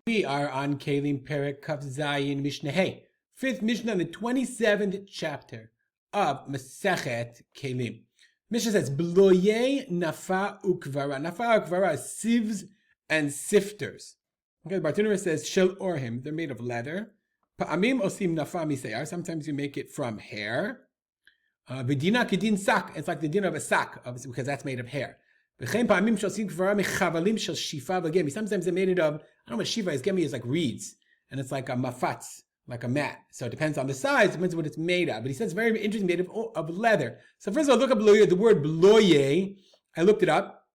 We are on Keilim Perek Kaf Zayin Mishnah Hey, fifth Mishnah in the 27th chapter of Masechet Keilim. Mishnah says, Bloye nafa ukvara. Nafa ukvara is sieves and sifters. Okay, the Bartuner says, Shel orhim, they're made of leather. Pa'amim osim nafa misayar, sometimes you make it from hair. V'dina kedin sak, it's like the din of a sack, because that's made of hair. Sometimes they're made of, I don't know what shiva is, is like reeds, and it's like a mafatz, like a mat. So it depends on the size, depends on what it's made of. But he says it's very interesting, made of leather. So first of all, look up bloye, the word bloye. I looked it up.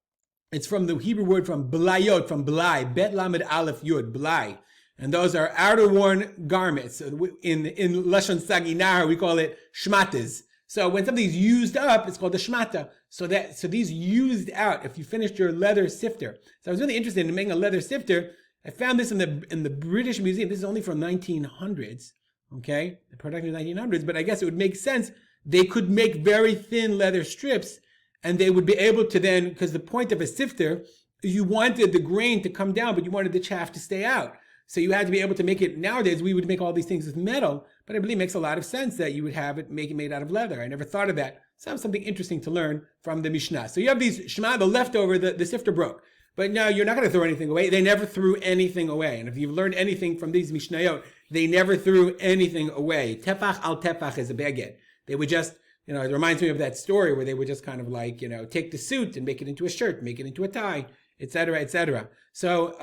It's from the Hebrew word from blayot, from blai, bet lamed aleph yud, blai. And those are outer worn garments. In Lashon Saginar, we call it shmatas. So when something's used up, it's called a shmata. So these used out, if you finished your leather sifter. So I was really interested in making a leather sifter. I found this in the British Museum. This is only from 1900s, okay? The production of 1900s, but I guess it would make sense. They could make very thin leather strips, and they would be able to then, because the point of a sifter, you wanted the grain to come down, but you wanted the chaff to stay out. So you had to be able to make it. Nowadays, we would make all these things with metal, but I believe it makes a lot of sense that you would have it made out of leather. I never thought of that. So something interesting to learn from the Mishnah. So you have these shema, the leftover, the sifter broke. But now you're not going to throw anything away. They never threw anything away. And if you've learned anything from these Mishnayot, they never threw anything away. Tefach al tefach is a beged. They would just, it reminds me of that story where they would just kind of like, take the suit and make it into a shirt, make it into a tie, etc., etc. So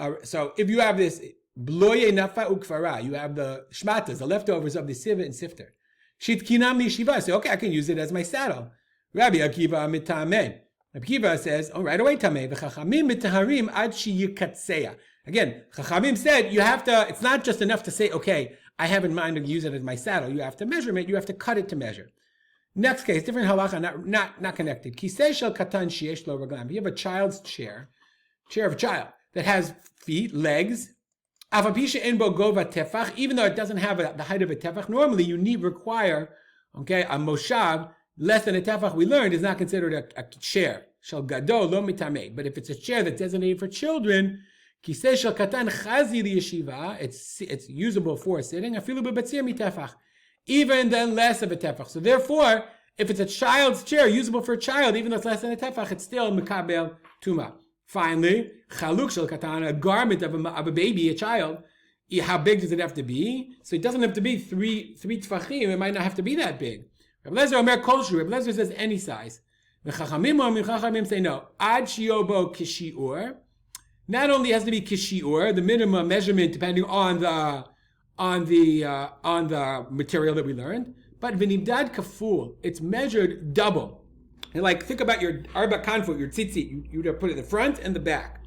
if you have this, bloye nafa ukfara, you have the shmatas, the leftovers of the sieve and sifter. Shitkinam li shiva, say, okay, I can use it as my saddle. Rabbi Akiva mitamen. Rabbi Akiva says, right away tameh. V'chachamim mitaharim ad sheyikatseya. Again, Chachamim said you have to. It's not just enough to say, okay, I have in mind to use it as my saddle. You have to measure it. You have to cut it to measure. Next case, different halacha, not connected. Kisei shel katan sheyesh lo raglam. You have a child's chair of a child that has feet, legs. Even though it doesn't have the height of a tefach, normally you require, a moshav less than a tefach. We learned is not considered a chair. Shel gadol lo mitameh. But if it's a chair that's designated for children, kisei shel katan chazi liyeshiva, it's usable for sitting. Afilu bebatzir mitefach, even then less of a tefach. So therefore, if it's a child's chair usable for a child, even though it's less than a tefach, it's still mekabel tuma. Finally, chaluk shel katan, a garment of a baby, a child. How big does it have to be? So it doesn't have to be three tefachim. It might not have to be that big. Rabbi Lezer omer kol shu. Rabbi Lezer says any size. The chachamim say no. Ad shiobo kishiur. Not only has to be kishiur, the minimum measurement depending on the material that we learned, but v'nimdad kaful. It's measured double. And think about your arba kanfut, your tzitzit. You would put it in the front and the back.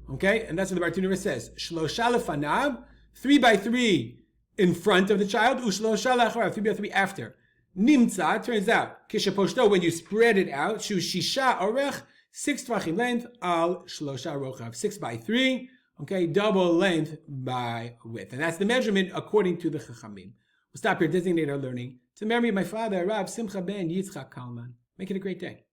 Okay? And that's what the Bartuner says. Shlosha lefanav, 3 by 3 in front of the child, ushlosha lacharav, 3 by 3 after. Nimtza, turns out, kishaposhto, when you spread it out, shu shisha orech, 6 tvachim length, al shlosha rochav, 6 by 3, okay, double length by width. And that's the measurement according to the Chachamim. We'll stop here, designate our learning. To memory of my father, Rav Simcha ben Yitzchak Kalman. Make it a great day.